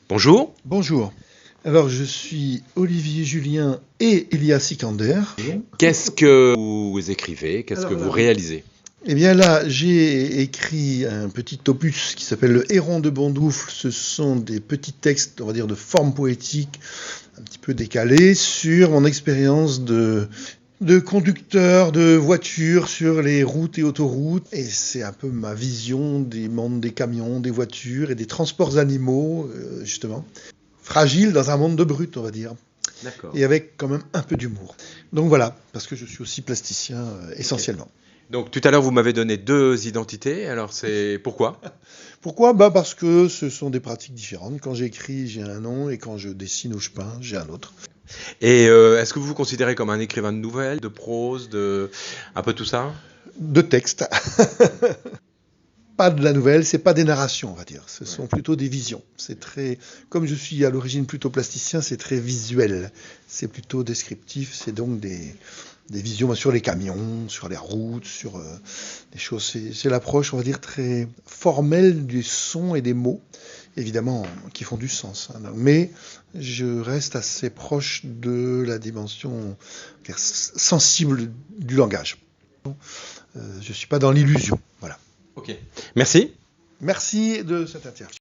Bonjour. Bonjour. Alors, je suis Olivier Julien et Elias Sikander. Qu'est-ce que vous écrivez? Qu'est-ce que vous réalisez? Eh bien là, j'ai écrit un petit opus qui s'appelle Le Héron de Bondoufle. Ce sont des petits textes, on va dire, de forme poétique, un petit peu décalés, sur mon expérience de conducteur de voitures sur les routes et autoroutes. Et c'est un peu ma vision des mondes des camions, des voitures et des transports animaux, justement. Fragile dans un monde de brut, on va dire. D'accord. Et avec quand même un peu d'humour. Donc voilà, parce que je suis aussi plasticien essentiellement. Donc tout à l'heure, vous m'avez donné deux identités. Alors c'est pourquoi? Pourquoi? Parce que ce sont des pratiques différentes. Quand j'écris, j'ai un nom, et quand je dessine ou je peins, j'ai un autre. Et est-ce que vous vous considérez comme un écrivain de nouvelles, de prose, de un peu tout ça? De textes. Pas de la nouvelle, c'est pas des narrations, on va dire. Ce sont plutôt des visions. C'est très, comme je suis à l'origine plutôt plasticien, c'est très visuel. C'est plutôt descriptif. C'est donc des visions sur les camions, sur les routes, sur des choses. C'est l'approche, on va dire, très formelle du son et des mots, évidemment, qui font du sens. Mais je reste assez proche de la dimension sensible du langage. Je suis pas dans l'illusion. Voilà. Ok. Merci. Merci de cette interview.